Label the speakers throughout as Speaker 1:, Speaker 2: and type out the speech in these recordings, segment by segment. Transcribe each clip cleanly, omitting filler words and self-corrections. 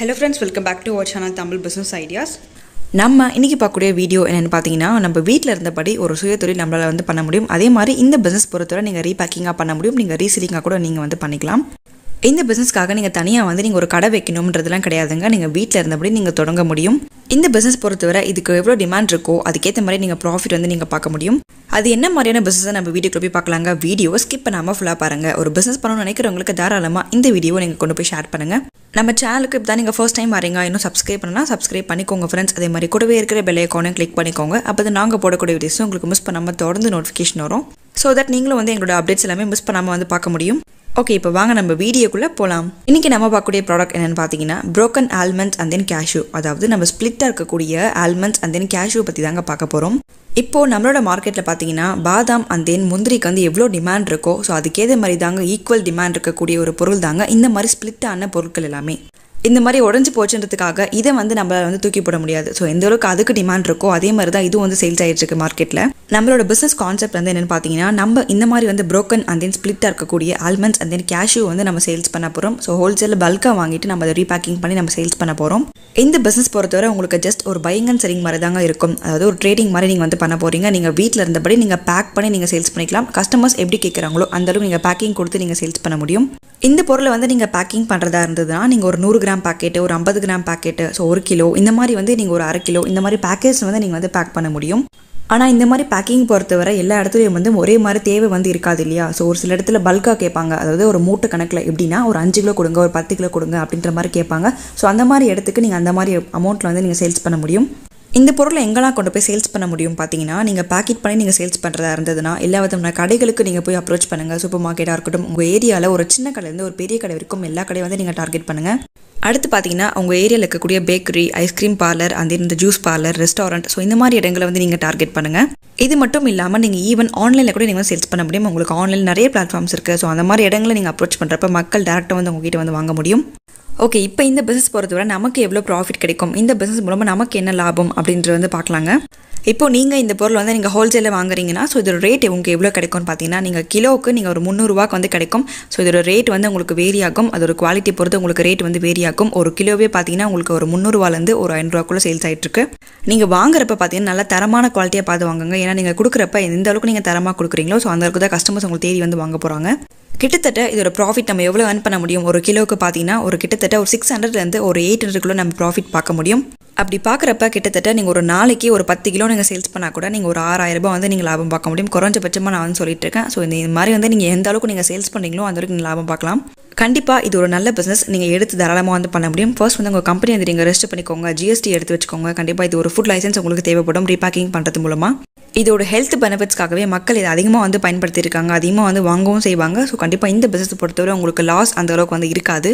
Speaker 1: Hello friends, welcome back to our channel Tamil Business Ideas. நம்ம இன்னைக்கு பார்க்கக்கூடிய video என்னன்னு பார்த்தீங்கன்னா, நம்ம வீட்டில் இருந்தபடி ஒரு சுயதொழில் நம்மளால பண்ண முடியும். அதே மாதிரி இந்த பிசினஸ் பொறுத்தவரை நீங்கள் ரீபேக்கிங்காக பண்ண முடியும், நீங்கள் ரீசெல்லிங்காக கூட நீங்கள் பண்ணிக்கலாம். இந்த பிசினஸ்க்காக நீங்கள் தனியாக நீங்கள் ஒரு கடை வைக்கணும்ன்றதுலாம் கிடையாதுங்க. நீங்கள் வீட்டில் இருந்தபடி நீங்கள் தொடங்க முடியும். இந்த பிசினஸ் பொறுத்தவரை இதுக்கு எவ்வளோ டிமாண்ட் இருக்கோ அதுக்கேற்ற மாதிரி நீங்கள் ப்ராஃபிட் நீங்கள் பார்க்க முடியும். அது என்ன மாதிரியான பிசினஸ் நம்ம வீடியோக்குள்ள போய் பார்க்கலாங்க. வீடியோ ஸ்கிப் பண்ணாமல் ஃபுல்லாக பாருங்கள். ஒரு பிசினஸ் பண்ணணும்னு நினைக்கிறவங்களுக்கு தாராளமாக இந்த வீடியோவை நீங்கள் கொண்டு போய் ஷேர் பண்ணுங்கள். நம்ம சேனலுக்கு இப்போ தான் நீங்கள் ஃபர்ஸ்ட் டைம் வரீங்க, இன்னும் சப்ஸ்கிரைப் பண்ணலாம், சப்ஸ்கிரைப் பண்ணிக்கோங்க ஃப்ரெண்ட்ஸ். அதே மாதிரி கூடவே இருக்கிற பெல் ஐகானையும் கிளிக் பண்ணிக்கோங்க. அப்போ தான் நாங்கள் போடக்கூடிய வீடியோஸும் உங்களுக்கு மிஸ் பண்ணாமல் தொடர்ந்து நோட்டிஃபிகேஷன் வரும். ஸோ தட் நீங்களும் எங்களோட அப்டேட்ஸ் எல்லாமே மிஸ் பண்ணாமல் பார்க்க முடியும். ஓகே, இப்போ வாங்க நம்ம வீடியோக்குள்ளே போகலாம். இன்றைக்கி நம்ம பார்க்கக்கூடிய ப்ராடக்ட் என்னென்னு பார்த்தீங்கன்னா, broken almonds and then cashew. அதாவது நம்ம ஸ்ப்ளிட்டாக இருக்கக்கூடிய ஆல்மண்ட்ஸ் and then cashew பற்றி தாங்க பார்க்க போகிறோம். இப்போது நம்மளோட மார்க்கெட்டில் பார்த்தீங்கன்னா பாதாம் and then முந்திரிக்கு எவ்வளோ டிமாண்ட் இருக்கோ ஸோ அதுக்கேற்ற மாதிரி தாங்க ஈக்குவல் டிமாண்ட் இருக்கக்கூடிய ஒரு பொருள் தாங்க இந்த மாதிரி ஸ்ப்ளிட்டான பொருட்கள் எல்லாமே. இந்த மாதிரி உடஞ்சி போச்சுன்றதுக்காக இதை நம்மளால் தூக்கி போட முடியாது. ஸோ எந்த அளவுக்கு அதுக்கு டிமாண்ட் இருக்கோ அதே மாதிரி தான் இதுவும் சேல்ஸ் ஆகிட்டு இருக்கு மார்க்கெட்டில். நம்மளோட பிஸ்னஸ் கான்செப்ட் என்னென்னு பார்த்தீங்கன்னா, நம்ம இந்த மாதிரி broken and then ஸ்ப்ளிட்டாக இருக்கக்கூடிய ஆல்மண்ட்ஸ் and then cashew நம்ம சேல்ஸ் பண்ண போகிறோம். ஸோ ஹோல்சேலில் பல்காக வாங்கிட்டு நம்ம அதை ரீபேக்கிங் பண்ணி நம்ம சேல்ஸ் பண்ண போகிறோம். இந்த பிஸ்னஸ் பொறுத்தவரை உங்களுக்கு ஜஸ்ட் ஒரு பையிங் அண்ட் செல்லிங் மாதிரி தாங்க இருக்கும். அதாவது ஒரு ட்ரேடிங் மாதிரி நீங்கள் பண்ண போகிறீங்க. நீங்கள் வீட்டில் இருந்தபடி நீங்கள் பேக் பண்ணி நீங்கள் சேல்ஸ் பண்ணிக்கலாம். கஸ்டமர்ஸ் எப்படி கேட்குறாங்களோ அந்தளவுக்கு நீங்கள் பேக்கிங் கொடுத்து நீங்கள் சேல்ஸ் பண்ண முடியும். இந்த பொருளை நீங்கள் பேக்கிங் பண்ணுறதா இருந்ததுன்னா நீங்கள் ஒரு 100 கிராம் பாக்கெட்டு, ஒரு 50 கிராம் பாக்கெட்டு, ஸோ 1 கிலோ இந்த மாதிரி நீங்கள் ஒரு 1/2 கிலோ இந்த மாதிரி பேக்கேஜ் நீங்கள் பேக் பண்ண முடியும். ஆனால் இந்த மாதிரி பேக்கிங் பொறுத்தவரை எல்லா இடத்துலையும் ஒரே மாதிரி தேவை இருக்காது இல்லையா. ஸோ ஒரு சில இடத்துல பல்காக கேட்பாங்க. அதாவது ஒரு மூட்டை கணக்கில் எப்படின்னா ஒரு 5 கிலோ கொடுங்க, ஒரு 10 கிலோ கொடுங்க அப்படின்ற மாதிரி கேட்பாங்க. ஸோ அந்த மாதிரி இடத்துக்கு நீங்கள் அந்த மாதிரி அமௌண்ட்டில் நீங்கள் சேல்ஸ் பண்ண முடியும். இந்த பொருளை எங்கெல்லாம் கொண்டு போய் சேல்ஸ் பண்ண முடியும் பார்த்தீங்கன்னா, நீங்கள் பேக்கெட் பண்ணி நீங்கள் சேல்ஸ் பண்ணுறதா இருந்ததுன்னா எல்லா விதமான கடைகளுக்கு நீங்கள் போய் அப்ரோச் பண்ணுங்கள். சூப்பர் மார்க்கெட்டாக இருக்கட்டும், உங்கள் ஏரியாவில் ஒரு சின்ன கடையிலேருந்து ஒரு பெரிய கடை வரைக்கும் எல்லா கடையும் நீங்கள் டார்கெட் பண்ணுங்கள். அடுத்து பார்த்தீங்கன்னா, உங்கள் ஏரியாவில் இருக்கக்கூடிய பேக்கரி, ஐஸ்கிரீம் பார்லர், அந்த இந்த ஜூஸ் பார்லர், ரெஸ்டாரண்ட், ஸோ இந்த மாதிரி இடங்களை நீங்கள் டார்கெட் பண்ணுங்கள். இது மட்டும் இல்லாமல் நீங்கள் ஈவன் ஆன்லைனில் கூட நீங்கள் சேல்ஸ் பண்ண முடியும். உங்களுக்கு ஆன்லைன் நிறைய பிளாட்ஃபார்ம்ஸ் இருக்குது. ஸோ அந்த மாதிரி இடங்களை நீங்கள் அப்ரோச் பண்ணுறப்ப மக்கள் டேரெக்டாக உங்ககிட்ட வாங்க முடியும். ஓகே, இப்போ இந்த பிஸ்னஸ் பொறுத்தவரை நமக்கு எவ்வளோ ப்ராஃபிட் கிடைக்கும், இந்த பிஸ்னஸ் மூலமாக நமக்கு என்ன லாபம் அப்படின்றது பார்க்கலாங்க. இப்போது நீங்கள் இந்த பொருள் நீங்கள் ஹோல்சேலில் வாங்குறீங்கன்னா ஸோ இதோட ரேட் உங்களுக்கு எவ்வளோ கிடைக்கும்னு பார்த்தீங்கன்னா, நீங்கள் கிலோவுக்கு நீங்கள் ஒரு 300 ரூபாய்க்கு கிடைக்கும். ஸோ இதோட ரேட் உங்களுக்கு வேரி ஆகும். அதோட குவாலிட்டி பொறுத்து உங்களுக்கு ரேட் வேரி ஆகும். ஒரு கிலோவே பார்த்தீங்கன்னா உங்களுக்கு ஒரு 300 ரூபாலேருந்து ஒரு 500 ரூபாக்குள்ளே சேல்ஸ் ஆகிட்டுருக்கு. நீங்கள் வாங்குறப்ப பார்த்தீங்கன்னா நல்லா தரமான குவாலிட்டியாக பார்த்து வாங்குங்க. ஏன்னா நீங்கள் கொடுக்குறப்ப எந்த அளவுக்கு நீங்கள் தரமாக கொடுக்குறீங்களோ ஸோ அந்த அளவுக்கு தான் கஸ்டமர்ஸ் உங்களுக்கு தேடி வாங்க போகிறாங்க. கிட்டத்தட்ட இதோட ப்ராஃபிட் நம்ம எவ்வளோ earn பண்ண முடியும், ஒரு கிலோவுக்கு பார்த்தீங்கன்னா ஒரு கிட்டத்தட்ட ஒரு 600லேருந்து ஒரு 800 நம்ம ப்ராஃபிட் பார்க்க முடியும். அப்படி பார்க்குறப்ப கிட்டத்தட்ட நீங்கள் ஒரு நாளைக்கு ஒரு 10 கிலோ நீங்கள் சேல்ஸ் பண்ணால் கூட நீங்கள் ஒரு 6000 ரூபாய் நீங்கள் லாபம் பார்க்க முடியும். குறைஞ்சபட்சமாக நான் சொல்லிட்டு இருக்கேன். ஸோ இந்த மாதிரி நீங்கள் எந்த அளவுக்கு நீங்கள் சேல்ஸ் பண்ணுறீங்களோ அந்த அளவுக்கு நீங்கள் லாபம் பார்க்கலாம். கண்டிப்பாக இது ஒரு நல்ல பிஸ்னஸ். நீங்கள் எடுத்து தாராளமாக பண்ண முடியும். ஃபர்ஸ்ட் உங்கள் கம்பெனி நீங்கள் ரெஜிஸ்டர் பண்ணிக்கோங்க, ஜிஎஸ்டி எடுத்து வச்சுக்கோங்க. கண்டிப்பாக இது ஒரு ஃபுட் லைசன்ஸ் உங்களுக்கு தேவைப்படும் ரீபேக்கிங் பண்ணுறது மூலமாக. இதோட ஹெல்த் பெனிஃபிட்ஸ்க்காகவே மக்கள் இதை அதிகமாக பயன்படுத்தியிருக்காங்க, அதிகமாக வாங்கவும் செய்வாங்க. ஸோ கண்டிப்பாக இந்த பிஸ்னஸ் பொறுத்தவரை உங்களுக்கு லாஸ் அந்த அளவுக்கு இருக்காது.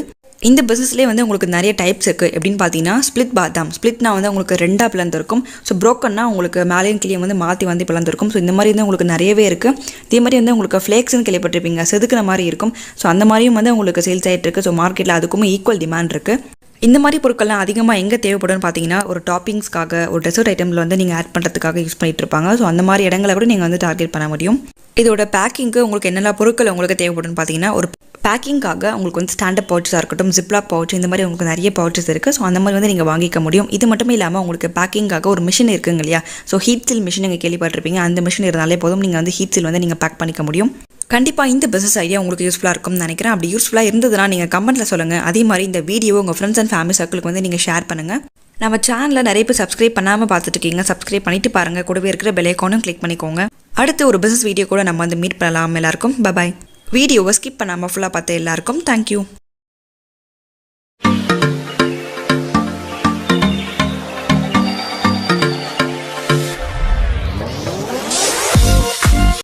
Speaker 1: இந்த பிஸ்னஸ்லேயே உங்களுக்கு நிறைய டைப்ஸ் இருக்குது. எப்படின்னு பார்த்தீங்கன்னா, ஸ்ப்ளிட் பாதாம், ஸ்ப்ளிட்னா உங்களுக்கு 2 பிளந்திருக்கும். ஸோ ப்ரோக்கன்னா உங்களுக்கு மேலேயும் கீழே மாற்றி பிளந்திருக்கும். ஸோ இந்த மாதிரி உங்களுக்கு நிறையவே இருக்குது. இதே மாதிரி உங்களுக்கு ஃப்ளேக்ஸ்ன்னு கேள்விப்பட்டிருப்பீங்க, செதுக்கிற மாதிரி இருக்கும். ஸோ அந்த மாதிரியும் உங்களுக்கு சேல்ஸ் ஆகிட்டு இருக்குது. ஸோ மார்க்கெட்டில் அதுக்கும் ஈக்குவல் டிமாண்ட் இருக்குது. இந்த மாதிரி பொருட்கள்லாம் அதிகமாக எங்கே தேவைப்படும்னு பார்த்தீங்கன்னா, ஒரு டாப்பிங்ஸ்க்காக, ஒரு டெசர்ட் ஐட்டமில் நீங்கள் ஆட் பண்ணுறதுக்காக யூஸ் பண்ணிட்டு இருப்பாங்க. ஸோ அந்த மாதிரி இடங்களை கூட நீங்கள் டார்கெட் பண்ண முடியும். இதோட பேக்கிங்க்கு உங்களுக்கு என்னெல்லாம் பொருட்கள் உங்களுக்கு தேவைப்படும்னு பார்த்தீங்கன்னா, ஒரு பேக்கிங்காக உங்களுக்கு ஸ்டாண்டப் பவுச்சஸாக இருக்கட்டும், ஜிப்லாக் பவுச், இந்த மாதிரி உங்களுக்கு நிறைய பவுச்சஸ் இருக்குது. ஸோ அந்த மாதிரி நீங்கள் வாங்கிக்க முடியும். இது மட்டும் இல்லாமல் உங்களுக்கு பேக்கிங்காக ஒரு மிஷின் இருக்குங்க இல்லையா. ஸோ ஹீட் சீல் மிஷின் நீங்கள் கேள்விப்பட்டிருப்பீங்க. அந்த மிஷின் இருந்தாலே போதும், நீங்கள் ஹீட் சீல் நீங்கள் பேக் பண்ணிக்க முடியும். கண்டிப்பாக இந்த பிஸ்னஸ் ஐடியா உங்களுக்கு யூஸ்ஃபுல்லாக இருக்கும்னு நினைக்கிறேன். அப்படி யூஸ்ஃபுல்லாக இருந்ததுன்னா நீங்கள் கமெண்ட்டில் சொல்லுங்கள். அதே மாதிரி இந்த வீடியோ உங்கள் ஃப்ரெண்ட்ஸ் அண்ட் ஃபேமிலி சர்க்கிளுக்கு நீங்கள் ஷேர் பண்ணுங்கள். நம்ம சேனலில் நிறைய பேர் சப்ஸ்கிரைப் பண்ணாமல் பார்த்துட்டு இருக்கீங்க. சப்ஸ்கிரைப் பண்ணிட்டு பாருங்கள். கூடவே இருக்கிற பெல் ஐகானும் கிளிக் பண்ணிக்கோங்க. அடுத்து ஒரு பிஸ்னஸ் வீடியோ கூட நம்ம மீட் பண்ணலாம். எல்லாருக்கும் பை. வீடியோவை ஸ்கிப் பண்ணாமல் ஃபுல்லாக பார்த்த எல்லாருக்கும் தேங்க்யூ.